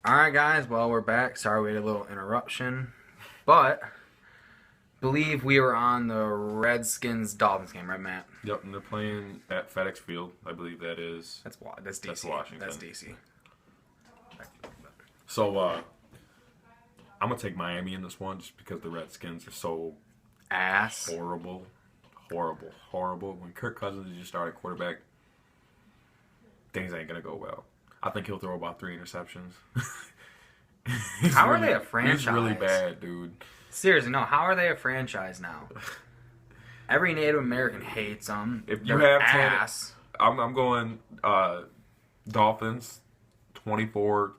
Alright guys, well we're back. Sorry we had a little interruption. But believe we were on the Redskins Dolphins game, right Matt? Yep, and they're playing at FedEx Field. I believe that is. That's DC. That's Washington. That's DC. So I'm gonna take Miami in this one just because the Redskins are so Ass. horrible. When Kirk Cousins is your starting quarterback, things ain't gonna go well. I think he'll throw about 3 interceptions. How are they a franchise? He's really bad, dude. Seriously, no. How are they a franchise now? Every Native American hates them. If you They're have ass. I'm going Dolphins 24-7,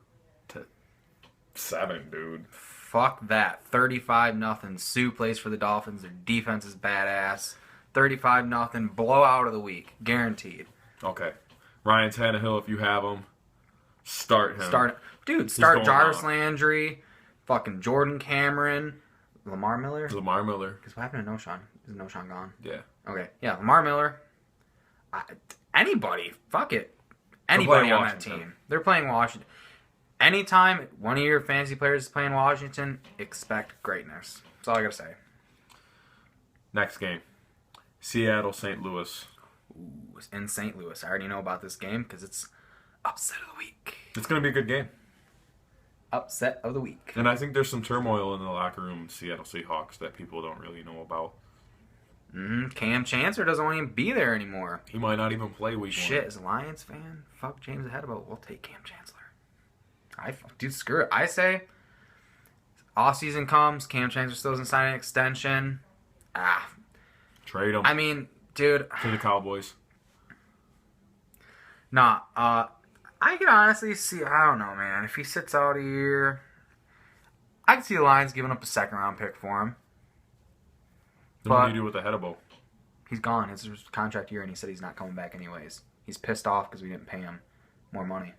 dude. Fuck that. 35-0. Sue plays for the Dolphins. Their defense is badass. 35-0. Blowout of the week. Guaranteed. Okay. Ryan Tannehill, if you have him, start him. Start going Jarvis off. Landry, fucking Jordan Cameron, Lamar Miller. Lamar Miller. Because what happened to Noshawn? Is Noshawn gone? Yeah. Okay. Yeah, Lamar Miller. Anybody. Fuck it. Anybody on that Washington. team. They're playing Washington. Anytime one of your fantasy players is playing Washington, expect greatness. That's all I gotta say. Next game. Seattle, St. Louis. Ooh, it's in St. Louis. I already know about this game because it's upset of the week. It's going to be a good game. Upset of the week. And I think there's some turmoil in the locker room of Seattle Seahawks that people don't really know about. Cam Chancellor doesn't want to even be there anymore. He might not even play week Shit, one. as a Lions fan, fuck James ahead about. We'll take Cam Chancellor. Dude, screw it. I say, off season comes, Cam Chancellor still doesn't sign an extension. Trade him I mean, dude, to the Cowboys. nah. I could honestly see. I don't know, man. If he sits out a year, I could see the Lions giving up a second round pick for him. Then what But- do you do with the Hedabo? He's gone. It's his contract year, and he said he's not coming back anyways. He's pissed off because we didn't pay him more money.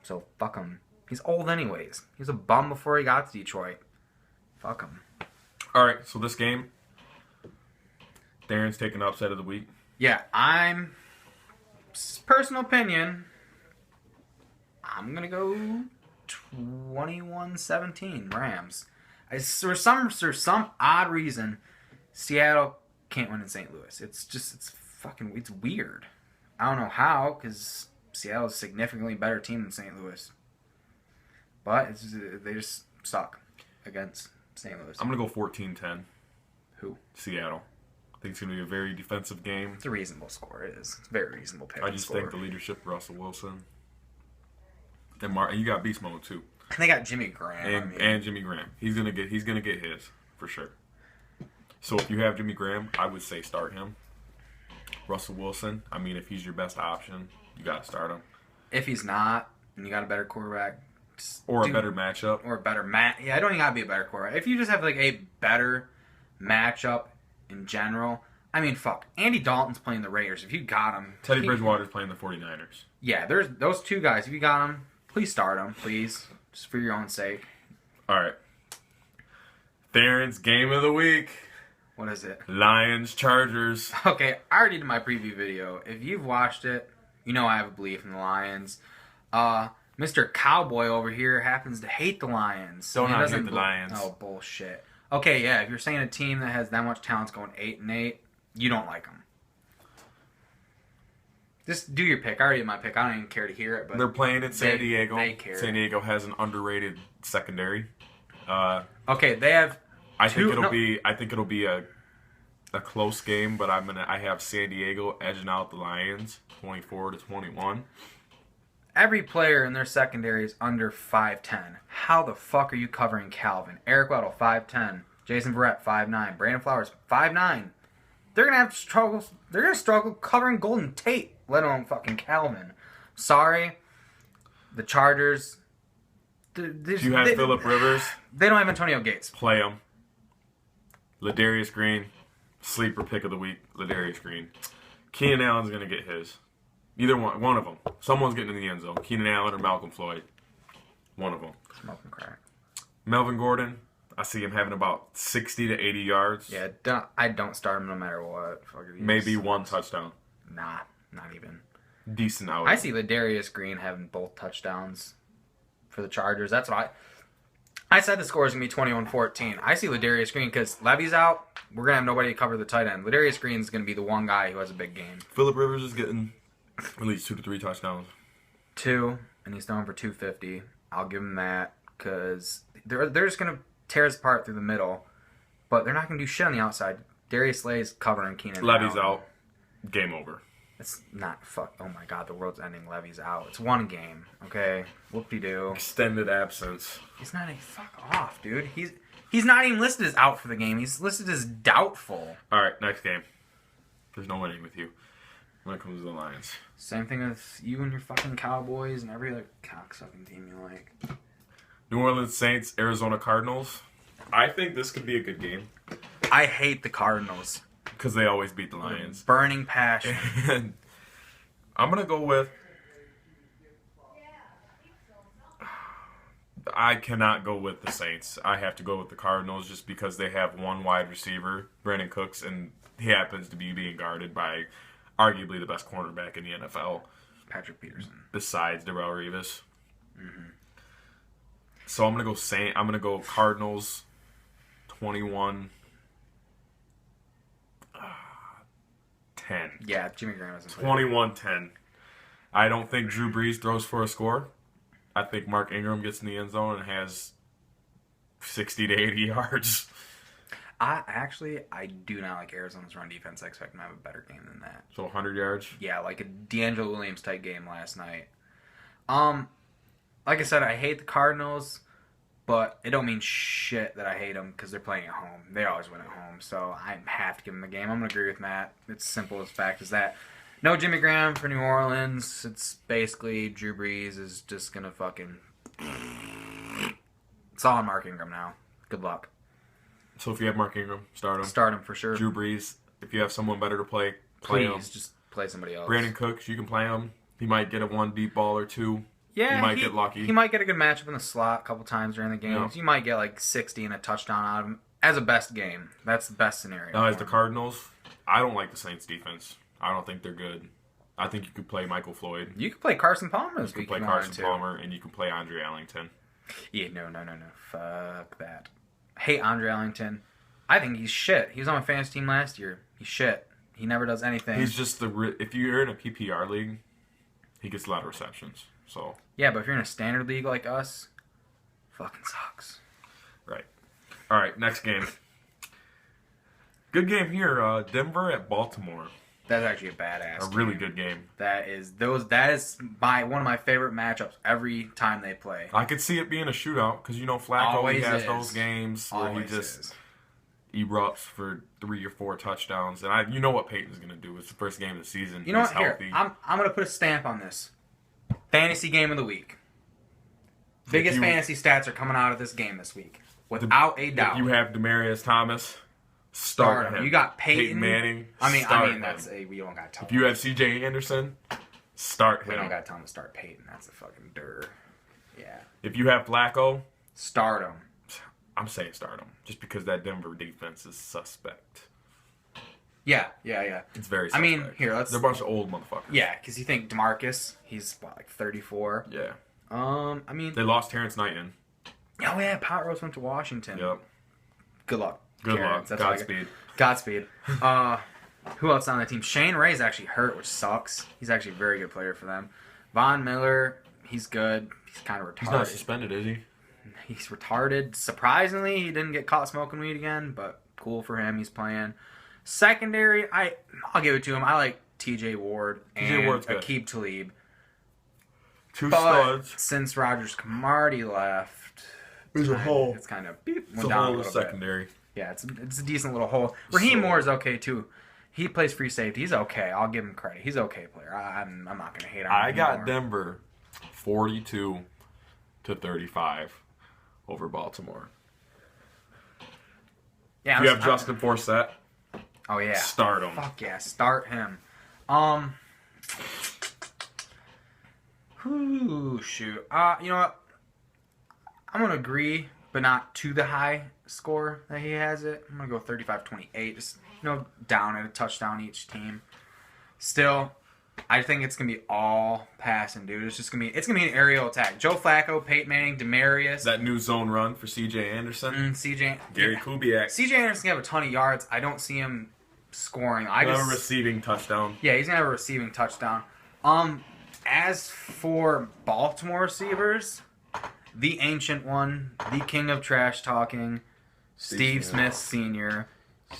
So fuck him. He's old anyways. He was a bum before he got to Detroit. Fuck him. All right, so this game, Darren's taking upset of the week. Yeah, personal opinion, I'm gonna go 21-17 Rams. For some odd reason, Seattle can't win in St. Louis. It's weird. I don't know how, because Seattle's a significantly better team than St. Louis. But they just suck against St. Louis. I'm going to go 14-10. Who? Seattle. I think it's going to be a very defensive game. It's a reasonable score. It is. It's a very reasonable pick. I just think the leadership of Russell Wilson. And you got beast mode too. And they got Jimmy Graham. And Jimmy Graham. He's gonna get his for sure. So if you have Jimmy Graham, I would say start him. Russell Wilson, I mean, if he's your best option, you gotta start him. If he's not, and you got a better quarterback, Or a better matchup. or a better I don't even gotta be a better quarterback. If you just have like a better matchup in general, I mean, fuck. Andy Dalton's playing the Raiders. If you got him, Teddy Bridgewater's playing the 49ers. Yeah, there's those two guys. If you got them, please start them, please, just for your own sake. All right. Darren's game of the week. What is it? Lions Chargers. Okay, I already did my preview video. If you've watched it, you know I have a belief in the Lions. Mr. Cowboy over here happens to hate the Lions. Don't He not doesn't hate the Lions. Oh, bullshit. Okay, yeah, if you're saying a team that has that much talent's going 8-8, you don't like them. Just do your pick. I already did my pick. I don't even care to hear it. But They're playing in San Diego. They care. San Diego has an underrated secondary. Okay, they have. I think it'll be a close game, but I have San Diego edging out the Lions 24-21. Every player in their secondary is under 5'10". How the fuck are you covering Calvin? Eric Weddle, 5'10". Jason Verrett, 5'9". Brandon Flowers, 5'9". They're gonna have struggles. They're gonna struggle covering Golden Tate, let alone fucking Calvin. Sorry, the Chargers. You have Phillip Rivers. They don't have Antonio Gates. Play him. Ladarius Green, sleeper pick of the week. Ladarius Green. Keenan Allen's gonna get his. Either one of them. Someone's getting in the end zone. Keenan Allen or Malcolm Floyd. One of them. Smoking crack. Melvin Gordon. I see him having about 60 to 80 yards. Yeah, I don't start him no matter what. Maybe one touchdown. Nah, not even. Decent out. I see Ladarius Green having both touchdowns for the Chargers. That's why I said the score is going to be 21-14. I see Ladarius Green because Levy's out. We're going to have nobody to cover the tight end. Ladarius Green is going to be the one guy who has a big game. Phillip Rivers is getting at least 2 to 3 touchdowns. 2, and he's throwing for 250. I'll give him that because they're just going to tear us apart through the middle, but they're not going to do shit on the outside. Darius Slay's covering Keenan. Levy's out. Game over. It's not fuck. Oh my god, the world's ending. Levy's out. It's one game. Okay, whoop-de-doo. Extended absence. He's not a fuck off, dude. He's not even listed as out for the game. He's listed as doubtful. All right, next game. There's no winning with you when it comes to the Lions. Same thing with you and your fucking Cowboys and every other cocksucking team you like. New Orleans Saints, Arizona Cardinals. I think this could be a good game I hate the Cardinals. because they always beat the Lions. Burning passion. And I'm going to go with... I cannot go with the Saints. I have to go with the Cardinals just because they have one wide receiver, Brandon Cooks, and he happens to be being guarded by arguably the best cornerback in the NFL. Patrick Peterson. Besides Darrelle Revis. Mm-hmm. So I'm going to go Cardinals 21 10. Yeah, Jimmy Graham doesn't play. 21-10. I don't think Drew Brees throws for a score. I think Mark Ingram gets in the end zone and has 60 to 80 yards. I do not like Arizona's run defense. I expect them to have a better game than that. So 100 yards? Yeah, like a D'Angelo Williams type game last night. Like I said, I hate the Cardinals, but it don't mean shit that I hate them because they're playing at home. They always win at home, so I have to give them the game. I'm going to agree with Matt. It's simple as fact as that. No Jimmy Graham for New Orleans. It's basically Drew Brees is just going to fucking... It's all on Mark Ingram now. Good luck. So if you have Mark Ingram, start him. Start him for sure. Drew Brees, if you have someone better to play him. Please, just play somebody else. Brandon Cooks, you can play him. He might get a one deep ball or two. Yeah, he might get lucky. He might get a good matchup in the slot a couple times during the games. Yeah. You might get like 60 and a touchdown out of him as a best game. That's the best scenario. Now, as for the him. Cardinals, I don't like the Saints defense. I don't think they're good. I think you could play Michael Floyd. You could play Carson Palmer this You week. could play Carson Palmer, and you can play Andre Ellington. Yeah, no. Fuck that. Hate Andre Ellington. I think he's shit. He was on my fantasy team last year. He's shit. He never does anything. He's just if you're in a PPR league, he gets a lot of receptions. So yeah, but if you're in a standard league like us, fucking sucks. right. All right, next game. Good game here. Denver at Baltimore. That's actually a badass. A really game. good game. That is one of my favorite matchups every time they play. I could see it being a shootout because Flacco Always has is. those games where Always he just is. erupts for 3 or 4 touchdowns, and you know what Peyton's going to do. It's the first game of the season. You know He's what? Here, healthy. I'm going to put a stamp on this. Fantasy game of the week. Biggest fantasy stats are coming out of this game this week, without a doubt. If you have Demaryius Thomas, start him. You got Peyton Manning. I mean, start him. that's we don't got to tell If you have C.J. Anderson, start we him. don't got to tell him to start Peyton. That's a fucking dir. Yeah. If you have Flacco, Start him. I'm saying start him, just because that Denver defense is suspect. Yeah. It's very I suspect. mean, here, They're a bunch of old motherfuckers. Yeah, because you think DeMarcus, he's like 34. Yeah. I mean, They lost Terrence Knighton. oh yeah, Pot Rose went to Washington. Yep. Good luck. Good Terrence. luck. That's all I Godspeed. Godspeed. Who else on that team? Shane Ray's actually hurt, which sucks. He's actually a very good player for them. Von Miller, he's good. He's kind of retarded. He's not suspended, is he? He's retarded. Surprisingly, he didn't get caught smoking weed again, but cool for him. He's playing. Secondary, I'll give it to him. I like T.J. Ward and Ward's good. Aqib Talib. Two But studs. since Rogers Camardi left, There's a hole. It's kind of went It's a down hole a in the little bit. secondary. Yeah, it's a decent little hole. Raheem So- Moore is okay too. He plays free safety. He's okay. I'll give him credit. He's an okay player. I'm not gonna hate on him. I got anymore. Denver 42-35 over Baltimore. Yeah, If you have Justin Forsett, Oh yeah. start him. Fuck yeah, start him. Shoot. You know what? I'm gonna agree, but not to the high score that he has it. I'm gonna go 35-28. Just down at a touchdown each team. Still, I think it's gonna be all passing, dude. It's gonna be an aerial attack. Joe Flacco, Peyton Manning, Demarius, That new zone run for C.J. Anderson. CJ. Gary Kubiak. CJ Anderson can have a ton of yards. I don't see him scoring. He'll have a receiving touchdown. Yeah, he's gonna have a receiving touchdown. As for Baltimore receivers, the ancient one, the king of trash talking, Steve Smith Sr.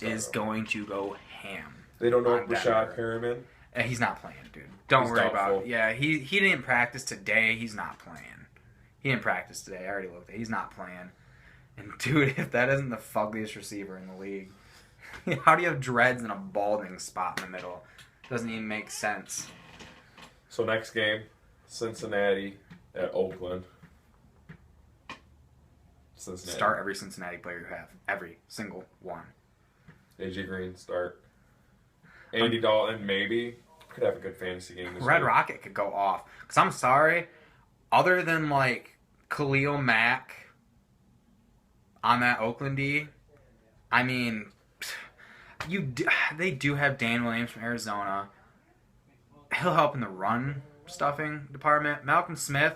is going to go ham. They don't know on Rashad Denver. Perriman. And he's not playing, dude. Don't He's worry doubtful. about it. Yeah, he didn't practice today. He's not playing. He didn't practice today. I already looked at it. He's not playing. And, dude, if that isn't the fuggliest receiver in the league, how do you have dreads and a balding spot in the middle? Doesn't even make sense. So next game, Cincinnati at Oakland. Cincinnati. Start every Cincinnati player you have. Every single one. AJ Green start. Andy Dalton maybe could have a good fantasy game this Red week. Rocket could go off. Because I'm sorry, other than, like, Khalil Mack on that Oakland D, I mean, they do have Dan Williams from Arizona. He'll help in the run stuffing department. Malcolm Smith,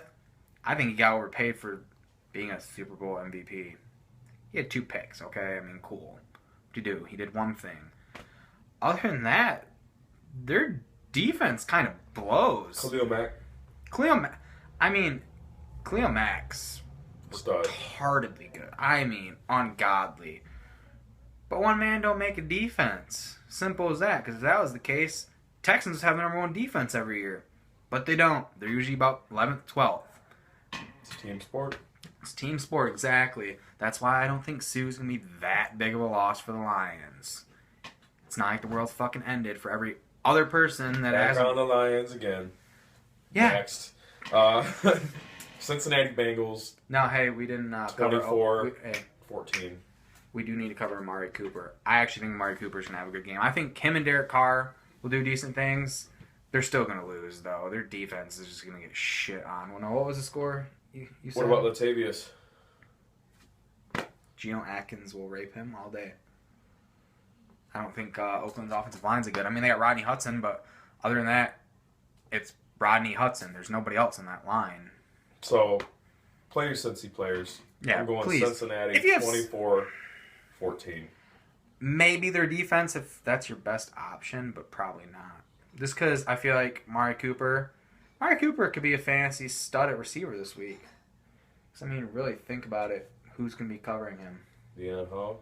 I think he got overpaid for being a Super Bowl MVP. He had 2 picks, okay? I mean, cool. What do you do? He did one thing. Other than that, their defense kind of blows. Khalil Mack, Khalil Mack's stud. retardedly good. I mean, ungodly. But one man don't make a defense. Simple as that. Because if that was the case, Texans have the number 1 defense every year. But they don't. They're usually about 11th, 12th. It's a team sport. It's team sport, exactly. That's why I don't think Sue's going to be that big of a loss for the Lions. It's not like the world's fucking ended for every other person that Back has... on the Lions again. Yeah. Next. Cincinnati Bengals, No, hey, we didn't cover... 24-14. We do need to cover Amari Cooper. I actually think Amari Cooper's going to have a good game. I think him and Derek Carr will do decent things. They're still going to lose, though. Their defense is just going to get shit on. Well, no, what was the score? You said? What about Latavius? Geno Atkins will rape him all day. I don't think Oakland's offensive line's a good. I mean, they got Rodney Hudson, but other than that, it's Rodney Hudson. There's nobody else in that line. So, play your Cincy players. Yeah, I'm going please. Cincinnati If you have- 24-14. Maybe their defense, if that's your best option, but probably not. Just because I feel like Amari Cooper could be a fantasy stud at receiver this week. Because, I mean, really think about it. Who's going to be covering him? Deion Hall.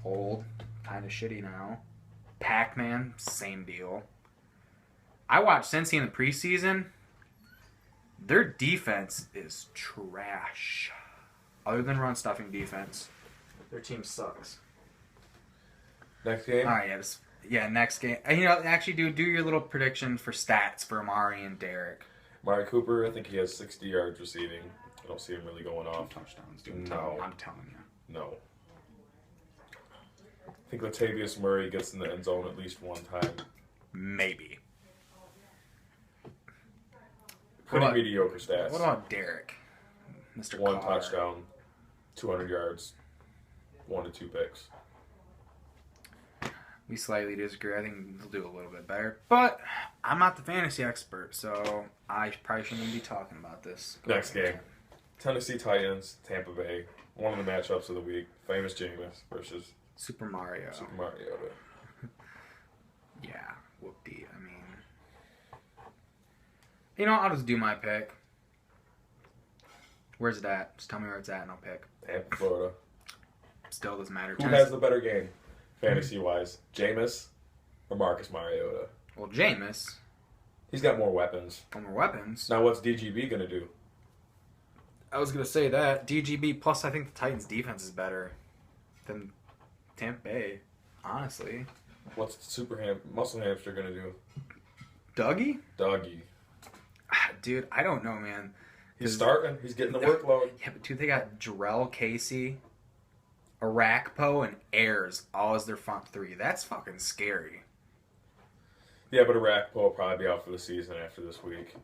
Old, kind of shitty now. Pac-Man, same deal. I watched Cincy in the preseason. Their defense is trash. Other than run stuffing defense, their team sucks. Next game. All right, next game. Actually, do your little prediction for stats for Amari and Derek. Amari Cooper, I think he has 60 yards receiving. I don't see him really going off. Touchdowns, dude. No. I'm telling you. No. I think Latavius Murray gets in the end zone at least one time. Maybe. Pretty What about- mediocre stats. What about Derek? Mr. One Carr? touchdown, 200 yards, 1 to 2 picks. We slightly disagree. I think he'll do a little bit better. But I'm not the fantasy expert, so I probably shouldn't be talking about this. Next game. Tennessee Titans, Tampa Bay. One of the matchups of the week. Famous Jameis versus Super Mario. Super Mario. Yeah, whoop-dee. I mean... I'll just do my pick. Where's it at? Just tell me where it's at and I'll pick. Tampa, Florida. Still doesn't matter. Who has the better game, fantasy-wise? Jameis or Marcus Mariota? Well, Jameis. He's got more weapons. More weapons. Now, what's DGB going to do? I was going to say that. DGB, plus I think the Titans' defense is better than Tampa Bay, honestly. What's Muscle Hamster going to do? Dougie? Dougie. Dude, I don't know, man. He's starting. He's getting the workload. Yeah, but dude, they got Jarrell Casey, Arakpo, and Ayers all as their front 3. That's fucking scary. Yeah, but Arakpo will probably be out for the season after this week.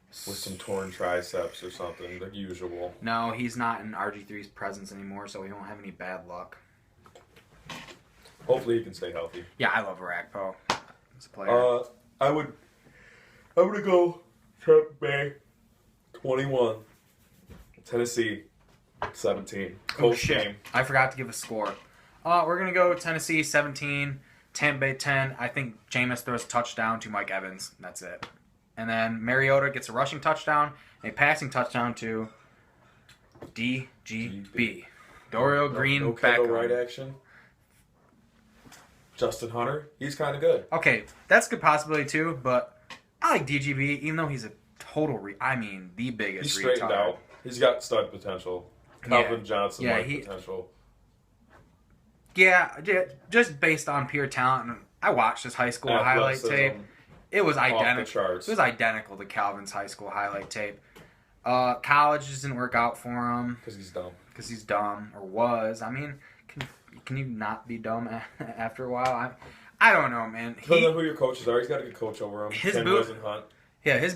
With some torn triceps or something, the usual. No, he's not in RG3's presence anymore, so he won't have any bad luck. Hopefully he can stay healthy. Yeah, I love Arakpo as a player. I'm gonna go Tampa Bay 21, Tennessee 17. Close game. I forgot to give a score. We're going to go Tennessee 17, Tampa Bay 10. I think Jameis throws a touchdown to Mike Evans. That's it. And then Mariota gets a rushing touchdown, a passing touchdown to DGB. Dorial Green No Beckham. Kendall Wright action. Justin Hunter, he's kind of good. Okay, that's a good possibility too, but I like DGB, even though he's a total, the biggest He's straightened retard. out. He's got stud potential. Calvin Johnson potential. Yeah, just based on pure talent. I watched his high school highlight tape. It was identical. The charts. It was identical to Calvin's high school highlight tape. College just didn't work out for him Because he's dumb. because he's dumb or was. I mean, can you not be dumb after a while? I don't know, man. Depends on who your coaches are. He's got a good coach over him. His Ken Wisenhunt. Yeah, his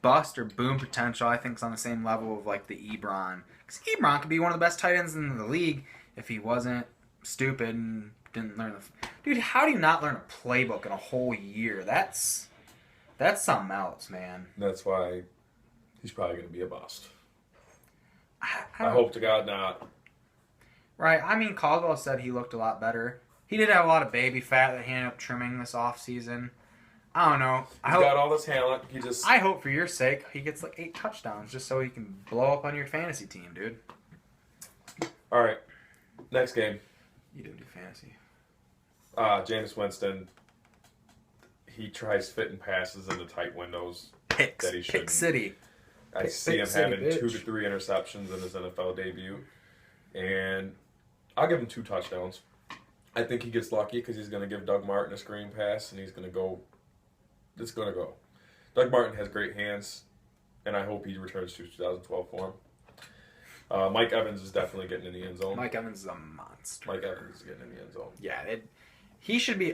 bust or boom potential I think is on the same level of like the Ebron. Because Ebron could be one of the best tight ends in the league if he wasn't stupid and didn't learn Dude, how do you not learn a playbook in a whole year? That's something else, man. That's why he's probably going to be a bust. I hope to God not. Right. I mean, Caldwell said he looked a lot better. He did have a lot of baby fat that he ended up trimming this offseason. I don't know. He's got all the talent. I hope for your sake he gets like 8 touchdowns just so he can blow up on your fantasy team, dude. All right. Next game. You didn't do fantasy. Jameis Winston. He tries fitting passes into tight windows Picks. that he shouldn't. Pick City. I see him City, having bitch. 2 to 3 interceptions in his NFL debut. And I'll give him 2 touchdowns. I think he gets lucky because he's going to give Doug Martin a screen pass and he's going to go. It's going to go. Doug Martin has great hands, and I hope he returns to 2012 form. Mike Evans is definitely getting in the end zone. Mike Evans is a monster. Mike Evans is getting in the end zone. Yeah, he should be,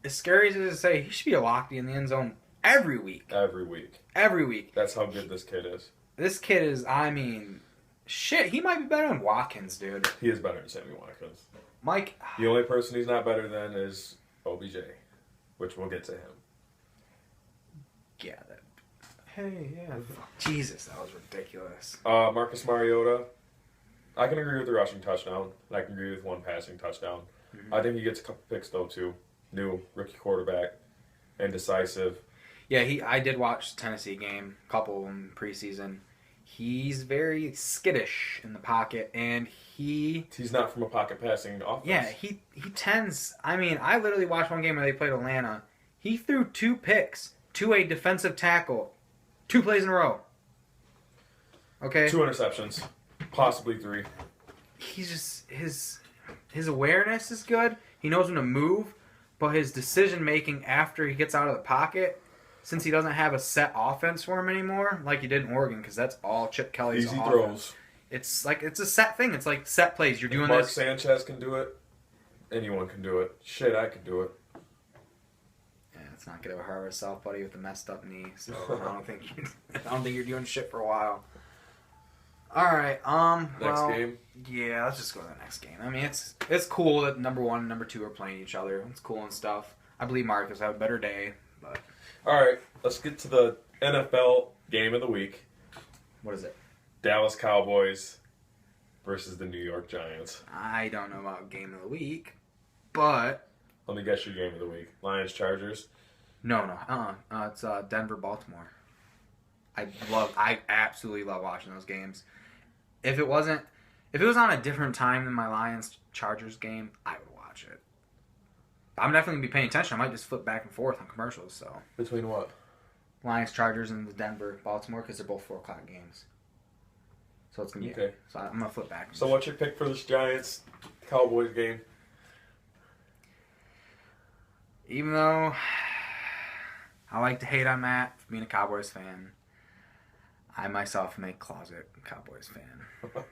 as scary as it is to say, he should be a lock in the end zone every week. Every week. Every week. That's how good this kid is. This kid is, shit, he might be better than Watkins, dude. He is better than Sammy Watkins. Mike. The only person he's not better than is OBJ, which we'll get to him. Yeah. Hey, yeah. Jesus, that was ridiculous. Marcus Mariota. I can agree with the rushing touchdown. And I can agree with 1 passing touchdown. Mm-hmm. I think he gets a couple picks, though, too. New rookie quarterback. And decisive. Yeah, I did watch the Tennessee game, a couple in preseason. He's very skittish in the pocket, and he's not from a pocket passing offense. Yeah, he tends. I mean, I literally watched one game where they played Atlanta. He threw 2 picks to a defensive tackle, 2 plays in a row. Okay, 2 interceptions, possibly 3. He's just his awareness is good. He knows when to move, but his decision making after he gets out of the pocket. Since he doesn't have a set offense for him anymore, like he did in Oregon, because that's all Chip Kelly's easy offense. throws. It's a set thing. It's like set plays. You're doing Mark this. Sanchez can do it. Anyone can do it. Shit, I could do it. Yeah, it's not gonna hurt yourself, buddy, with a messed up knee. So I don't think you're doing shit for a while. All right. Next game. Yeah, let's just go to the next game. I mean, it's cool that number 1 and number 2 are playing each other. It's cool and stuff. I believe Marcus have a better day, but. All right, let's get to the NFL game of the week. What is it? Dallas Cowboys versus the New York Giants. I don't know about game of the week, but Let me guess your game of the week. Lions Chargers. no, it's Denver Baltimore. I absolutely love watching those games. If it was on a different time than my Lions Chargers game, I would watch it. I'm definitely gonna be paying attention. I might just flip back and forth on commercials. So Between what? Lions Chargers and the Denver Baltimore, because they're both 4:00 games. So it's gonna be okay. So I'm gonna flip back. So what's your pick for this Giants Cowboys game? Even though I like to hate on Matt for being a Cowboys fan, I myself am a closet Cowboys fan.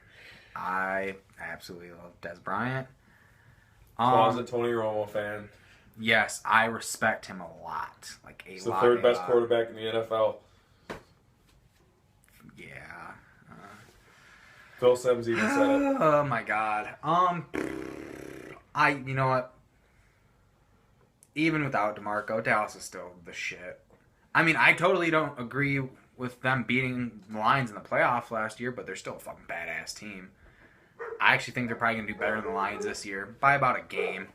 I absolutely love Des Bryant. Closet Tony Romo fan. Yes, I respect him a lot. Like a He's lot. the 3rd best quarterback in the NFL. Yeah. Phil Simms even said it. Oh my God. You know what? even without DeMarco, Dallas is still the shit. I mean, I totally don't agree with them beating the Lions in the playoffs last year, but they're still a fucking badass team. I actually think they're probably going to do better than the Lions this year by about a game.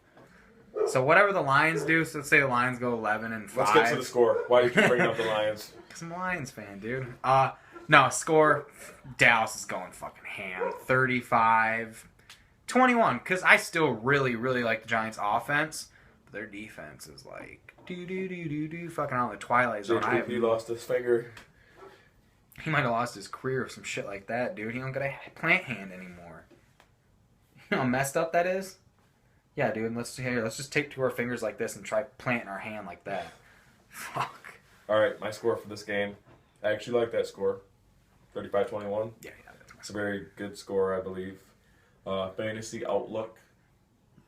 So whatever the Lions do, so let's say the Lions go 11-5. Let's get to the score. Why do you keep bringing up the Lions? Because I'm a Lions fan, dude. No, score, Dallas is going fucking ham. 35-21. Because I still really, really like the Giants' offense. But their defense is like, fucking out in the twilight zone. JPP lost his finger. He might have lost his career or some shit like that, dude. He don't got a plant hand anymore. You know how messed up that is? Yeah, dude, let's just take 2 of our fingers like this and try planting our hand like that. Fuck. All right, my score for this game. I actually like that score. 35-21. Yeah, that's my It's a very good score, I believe. Fantasy outlook.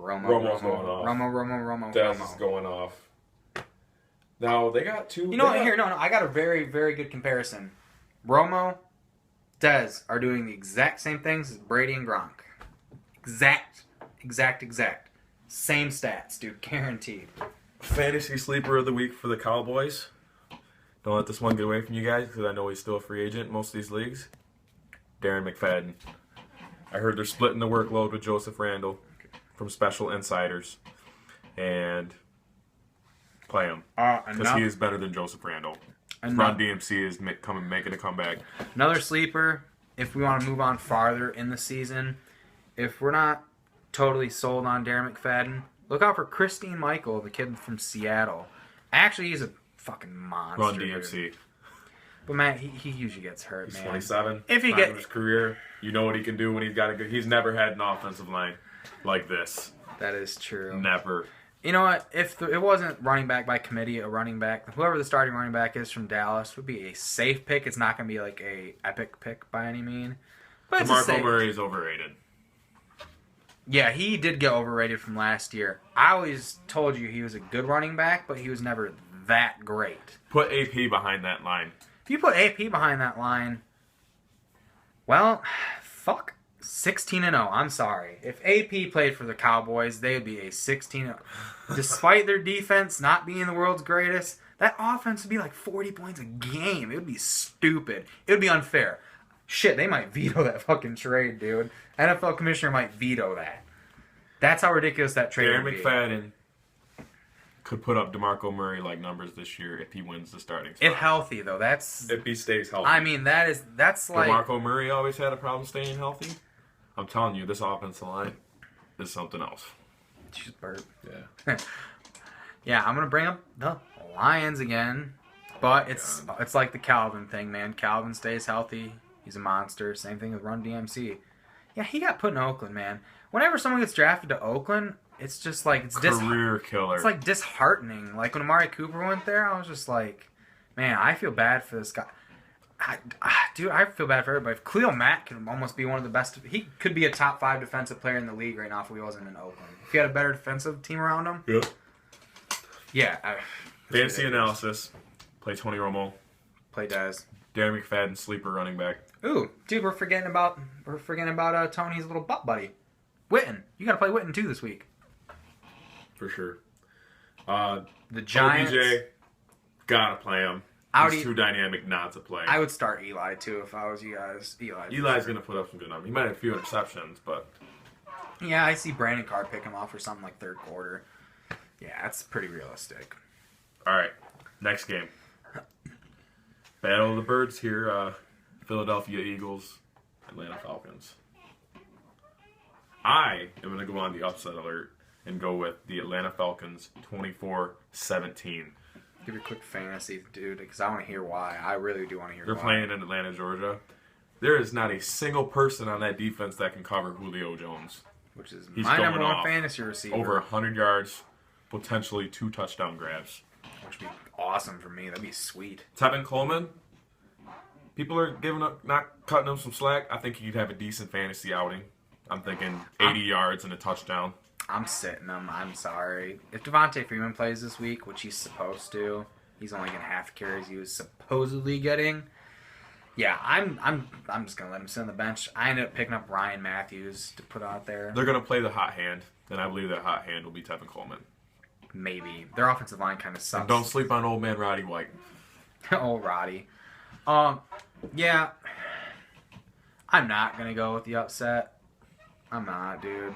Romo's going off. Romo. Dez is going off. Now, they got 2... You know what? Here, no, I got a very, very good comparison. Romo, Dez are doing the exact same things as Brady and Gronk. Exact. Same stats, dude. Guaranteed. Fantasy sleeper of the week for the Cowboys. Don't let this one get away from you guys because I know he's still a free agent in most of these leagues. Darren McFadden. I heard they're splitting the workload with Joseph Randle from Special Insiders. And play him. Because he is better than Joseph Randle. Run DMC is making a comeback. Another sleeper, if we want to move on farther in the season, if we're not totally sold on Darren McFadden, look out for Christine Michael, the kid from Seattle. Actually, he's a fucking monster. Run DMC. But man, he usually gets hurt, He's man. 27. If he gets his career, you know what he can do when he's got a good. He's never had an offensive line like this. That is true. Never. You know what? If it wasn't running back by committee, a running back, whoever the starting running back is from Dallas would be a safe pick. It's not going to be like a epic pick by any mean. But it's DeMarco Murray is overrated. Yeah, he did get overrated from last year. I always told you he was a good running back, but he was never that great. Put AP behind that line. If you put AP behind that line, well, fuck. 16-0. I'm sorry. If AP played for the Cowboys, they would be a 16-0. Despite their defense not being the world's greatest, that offense would be like 40 points a game. It would be stupid. It would be unfair. Shit, they might veto that fucking trade, dude. NFL commissioner might veto that. That's how ridiculous that trade Darren would be. McFadden could put up DeMarco Murray like numbers this year if he wins the starting spot. If healthy, though, that's... If he stays healthy. I mean, that's like... DeMarco Murray always had a problem staying healthy. I'm telling you, this offensive line is something else. She's burp. Yeah. Yeah, I'm going to bring up the Lions again. But it's like the Calvin thing, man. Calvin stays healthy. He's a monster. Same thing with Run DMC. Yeah, he got put in Oakland, man. Whenever someone gets drafted to Oakland, it's just like... it's career killer. It's like disheartening. Like when Amari Cooper went there, I was just like, man, I feel bad for this guy. Dude, I feel bad for everybody. Khalil Mack could almost be one of the best. He could be a top 5 defensive player in the league right now if he wasn't in Oakland. If he had a better defensive team around him. Yeah. Yeah. Fantasy analysis. Play Tony Romo. Play Dez. Darren McFadden, sleeper running back. Ooh, dude, we're forgetting about Tony's little butt buddy, Witten. You got to play Witten too this week. For sure. The Giants. OBJ, gotta play him. He's too dynamic not to play. I would start Eli too if I was you guys. Eli's gonna put up some good numbers. He might have a few interceptions, but yeah, I see Brandon Carr pick him off for something like third quarter. Yeah, that's pretty realistic. All right, next game. Battle of the Birds here. Philadelphia Eagles, Atlanta Falcons. I am going to go on the upset alert and go with the Atlanta Falcons 24-17. Give you a quick fantasy, dude, because I want to hear why. I really do want to hear They're why. playing in Atlanta, Georgia. There is not a single person on that defense that can cover Julio Jones. Which is He's my going number one off. fantasy receiver. Over 100 yards, potentially 2 touchdown grabs. Which would be awesome for me. That'd be sweet. Tevin Coleman, people are not cutting him some slack. I think he'd have a decent fantasy outing. I'm thinking 80 yards and a touchdown. I'm sitting him. I'm sorry. If Devontae Freeman plays this week, which he's supposed to, he's only getting half carries he was supposedly getting. Yeah, I'm just gonna let him sit on the bench. I ended up picking up Ryan Matthews to put out there. They're going to play the hot hand, and I believe that hot hand will be Tevin Coleman. maybe. Their offensive line kind of sucks. And don't sleep on old man Roddy White. Oh, Roddy. Yeah. I'm not going to go with the upset. I'm not, dude.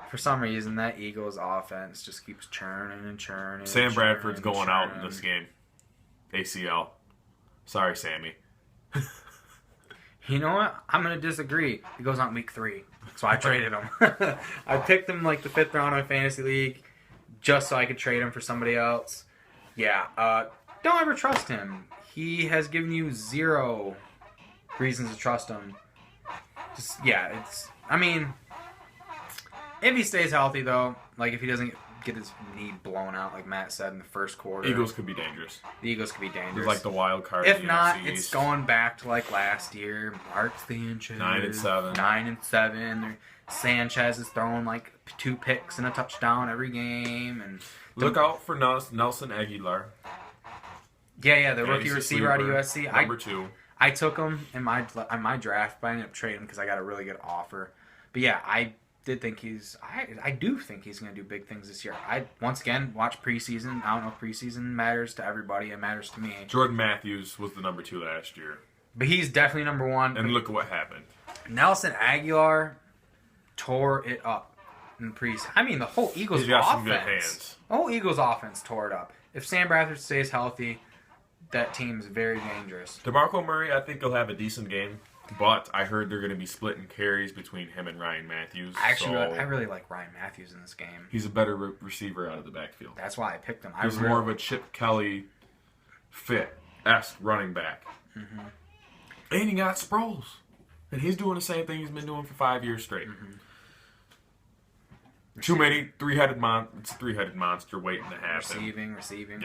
For some reason, that Eagles offense just keeps churning and churning. Sam Bradford's going out in this game. ACL. Sorry, Sammy. You know what? I'm going to disagree. He goes out week 3. So I traded him. I picked him like the 5th round in Fantasy League just so I could trade him for somebody else. Yeah. Don't ever trust him. He has given you 0 reasons to trust him. I mean, if he stays healthy, though, like if he doesn't get his knee blown out, like Matt said in the first quarter. Eagles could be dangerous. The Eagles could be dangerous. It's like the wild card. If not, it's going back to like last year. Mark Sanchez. 9-7. 9-7. Sanchez is throwing like 2 picks and a touchdown every game. And look out for Nelson Aguilar. Yeah, the rookie receiver out of USC. Number 2. I took him in my draft, but I ended up trading him because I got a really good offer. But yeah, I do think he's going to do big things this year. I once again watch preseason. I don't know if preseason matters to everybody. It matters to me. Jordan Matthews was the number 2 last year, but he's definitely number 1. And look at what happened. Nelson Aguilar tore it up in preseason. I mean, the whole Eagles He's got offense. some good hands. The whole Eagles offense tore it up. If Sam Bradford stays healthy, that team's very dangerous. DeMarco Murray, I think he'll have a decent game. But I heard they're going to be splitting carries between him and Ryan Matthews. Actually, I really like Ryan Matthews in this game. He's a better receiver out of the backfield. That's why I picked him. He's more of a Chip Kelly fit-esque running back. Mm-hmm. And he got Sproles. And he's doing the same thing he's been doing for 5 years straight. Mm-hmm. Too many three-headed monster waiting to happen. Receiving.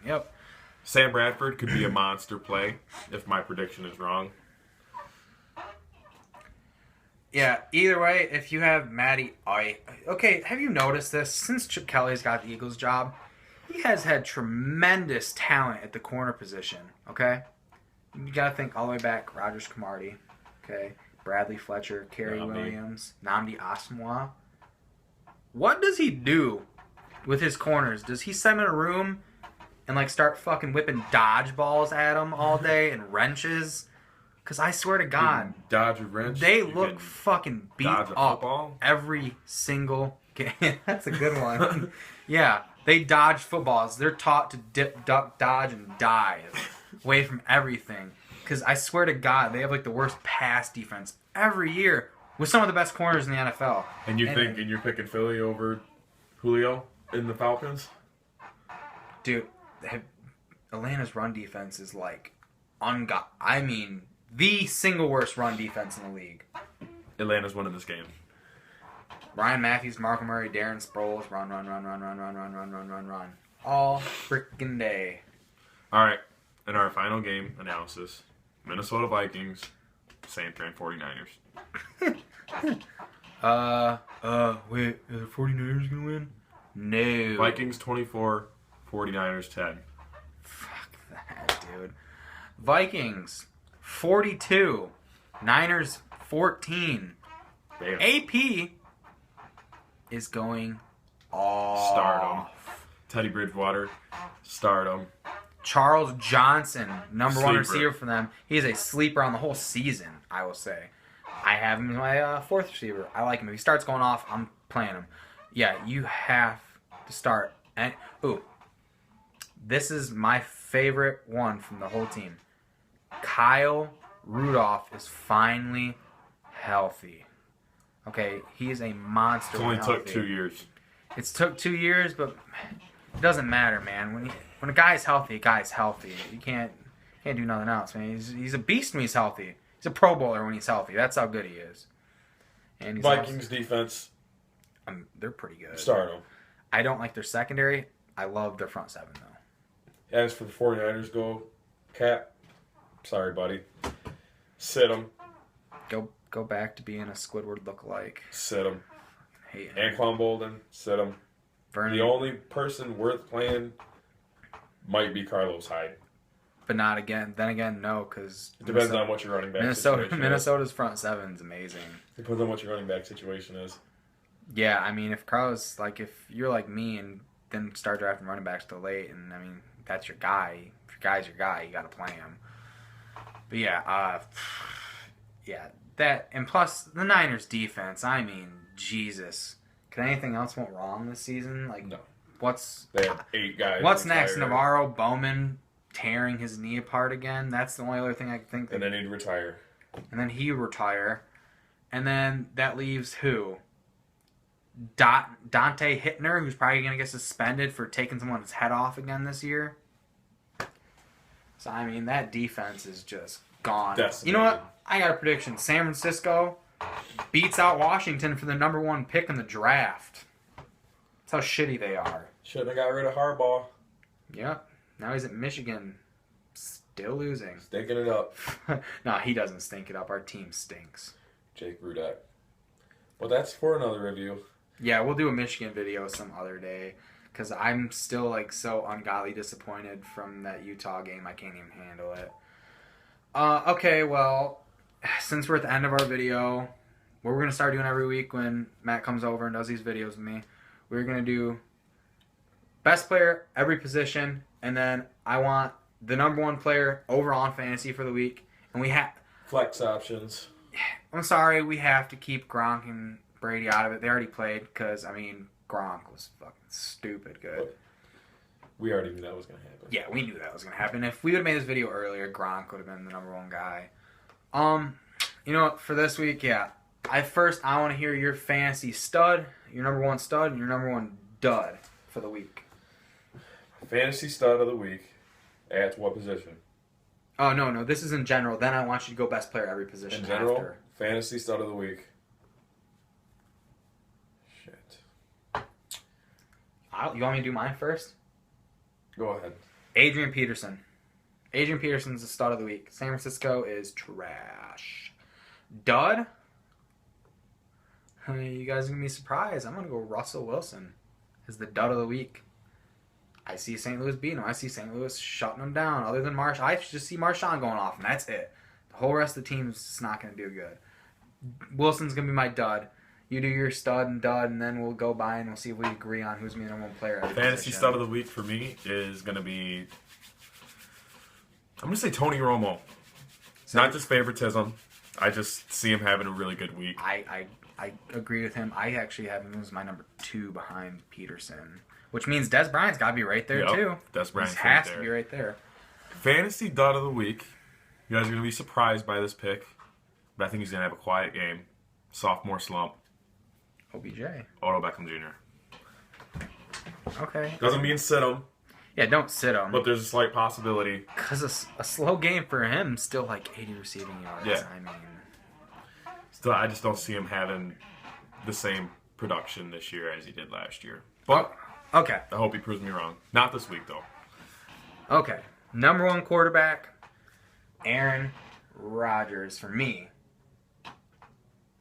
Yep. Sam Bradford could be a monster play if my prediction is wrong. Yeah, either way, if you have Matty Ice... Okay, have you noticed this? Since Chip Kelly's got the Eagles job, he has had tremendous talent at the corner position, okay? You got to think all the way back, Rogers Camardi, okay? Bradley Fletcher, Kerry Williams, Nnamdi Asomugha. What does he do with his corners? Does he set them in a room and like start fucking whipping dodgeballs at them all day and wrenches? Because I swear to God, dodge a wrench. They look fucking beat up football? every single game. That's a good one. Yeah, they dodge footballs. They're taught to dip, duck, dodge, and dive away from everything. Because I swear to God, they have like the worst pass defense every year with some of the best corners in the NFL. And you're picking Philly over Julio in the Falcons? Dude, Atlanta's run defense is like the single worst run defense in the league. Atlanta's winning this game. Ryan Matthews, Marco Murray, Darren Sproles, run. All freaking day. All right, in our final game analysis, Minnesota Vikings, San Fran 49ers. Wait, are the 49ers gonna win? No. Vikings 24, 49ers 10. Fuck that, dude. Vikings 42, Niners 14. Damn. AP is going off. Stardom. Teddy Bridgewater, stardom. Charles Johnson, number Sleeper. 1 receiver for them. He's a sleeper on the whole season, I will say. I have him as my 4th receiver. I like him. If he starts going off, I'm playing him. Yeah, you have to start. And this is my favorite one from the whole team. Kyle Rudolph is finally healthy. Okay, he's a monster. It only took 2 years. It's took 2 years, but it doesn't matter, man. When a guy's healthy, a guy's healthy. You can't do nothing else, man. He's a beast when he's healthy. He's a Pro Bowler when he's healthy. That's how good he is. And Vikings defense. They're pretty good. Stardom. I don't like their secondary. I love their front seven, though. As for the 49ers go, Cap, sorry, buddy. Sit them. Go back to being a Squidward lookalike. Sit them. Hate him. Anquan Bolden, sit them. Vernon. The only person worth playing might be Carlos Hyde. But not again. Then again, no, because it depends on what your running back situation is. Minnesota's front seven is amazing. Depends on what your running back situation is. Yeah, I mean, if you're like me and didn't start drafting running backs till late, and I mean that's your guy. If your guy's your guy, you got to play him. But yeah, that and plus the Niners defense. I mean, Jesus, can anything else went wrong this season? Like, No. They have 8 guys. What's next? Navarro Bowman tearing his knee apart again. That's the only other thing I can think. And then he'd retire. And then he retire, and then that leaves who? Dante Hittner, who's probably going to get suspended for taking someone's head off again this year. So, I mean, that defense is just gone. Decimated. You know what? I got a prediction. San Francisco beats out Washington for the number 1 pick in the draft. That's how shitty they are. Shouldn't have got rid of Harbaugh. Yep. Now he's at Michigan. Still losing. Stinking it up. No, he doesn't stink it up. Our team stinks. Jake Rudak. Well, that's for another review. Yeah, we'll do a Michigan video some other day. Because I'm still, like, so ungodly disappointed from that Utah game. I can't even handle it. Okay, well, since we're at the end of our video, what we're going to start doing every week when Matt comes over and does these videos with me, we're going to do best player, every position, and then I want the number 1 player overall in fantasy for the week. And we have... Flex options. I'm sorry, we have to keep Gronk and Brady out of it. They already played because, I mean, Gronk was fucking stupid good. We already knew that was going to happen. Yeah, we knew that was going to happen. If we would have made this video earlier, Gronk would have been the number 1 guy. You know what? For this week, yeah. I want to hear your fantasy stud, your number 1 stud, and your number 1 dud for the week. Fantasy stud of the week. At what position? Oh, no. This is in general. Then I want you to go best player every position In general, after. fantasy stud of the week. Shit. You want me to do mine first? Go ahead. Adrian Peterson. Adrian Peterson's the stud of the week. San Francisco is trash. Dud? You guys are going to be surprised. I'm going to go Russell Wilson as the dud of the week. I see St. Louis beating them. I see St. Louis shutting them down. Other than Marsh, I just see Marshawn going off, and that's it. The whole rest of the team's not going to do good. Wilson's going to be my dud. You do your stud and dud, and then we'll go by and we'll see if we agree on who's going to be the number 1 player. Fantasy stud of the week for me is going to be... I'm going to say Tony Romo. It's not just favoritism. I just see him having a really good week. I agree with him. I actually have him as my number 2 behind Peterson, which means Des Bryant's got to be right there too. Des Bryant has to be right there. Fantasy dud of the week. You guys are going to be surprised by this pick, but I think he's going to have a quiet game. Sophomore slump. OBJ. Odell Beckham Jr. Okay. Doesn't mean sit him. Yeah, don't sit him. But there's a slight possibility. Because a slow game for him, still like 80 receiving yards. Yeah. I mean... Still, I just don't see him having the same production this year as he did last year. But okay. I hope he proves me wrong. Not this week, though. Okay. Number 1 quarterback, Aaron Rodgers for me.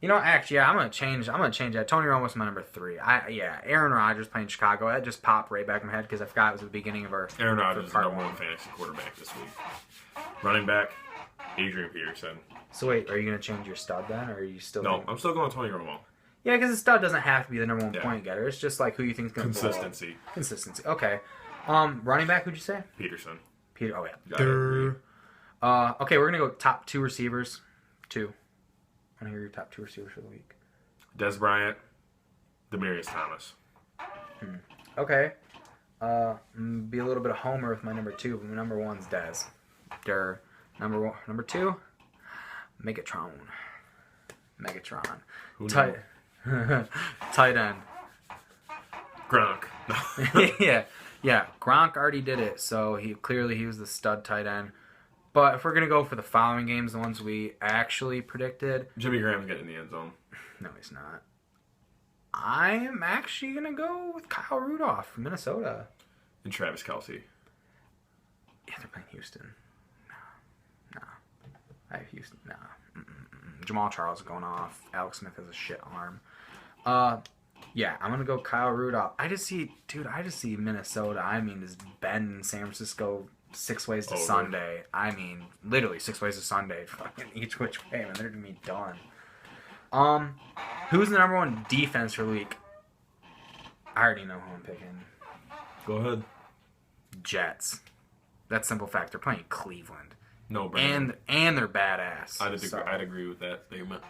You know, actually, yeah, I'm gonna change that. Tony Romo's my number 3. Aaron Rodgers playing Chicago. That just popped right back in my head because I forgot it was the beginning of our. Aaron Rodgers is the number 1 fantasy quarterback this week. Running back, Adrian Peterson. So wait, are you gonna change your stud then, or are you still? No, I'm still going Tony Romo. Yeah, because the stud doesn't have to be the number 1 point getter. It's just like who you think's gonna consistency. Consistency. Okay. Running back, who'd you say? Peterson. Peter. Oh yeah. Okay, we're gonna go top 2 receivers. 2. I want to hear your top 2 receivers for the week. Des Bryant, Demaryius Thomas. Okay. Be a little bit of homer with my number 2, but my number 1's Des. Number 2, Megatron. Tight end. Gronk. Yeah. Gronk already did it, so he was the stud tight end. But if we're gonna go for the following games, the ones we actually predicted, Jimmy Graham's getting in the end zone. No, he's not. I am actually gonna go with Kyle Rudolph from Minnesota. And Travis Kelce. Yeah, they're playing Houston. No. I have Houston. No. Jamal Charles is going off. Alex Smith has a shit arm. Yeah, I'm gonna go Kyle Rudolph. I just see Minnesota. I mean, just bend San Francisco 6 ways to Sunday. I mean, literally 6 ways to Sunday. Fucking each which way, man. They're gonna be done. Who's the number 1 defense for the week? I already know who I'm picking. Go ahead. Jets. That's simple fact. They're playing Cleveland. No, Brandon. And they're badass. I'd agree with that statement.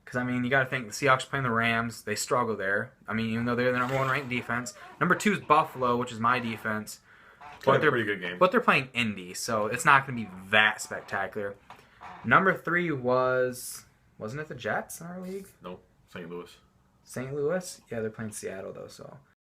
Because, I mean, you got to think the Seahawks playing the Rams. They struggle there. I mean, even though they're the number 1 ranked defense. Number 2 is Buffalo, which is my defense. But they're a pretty good game. But they're playing Indy, so it's not going to be that spectacular. Number 3 wasn't it the Jets in our league? Nope. St. Louis. St. Louis? Yeah, they're playing Seattle, though, so.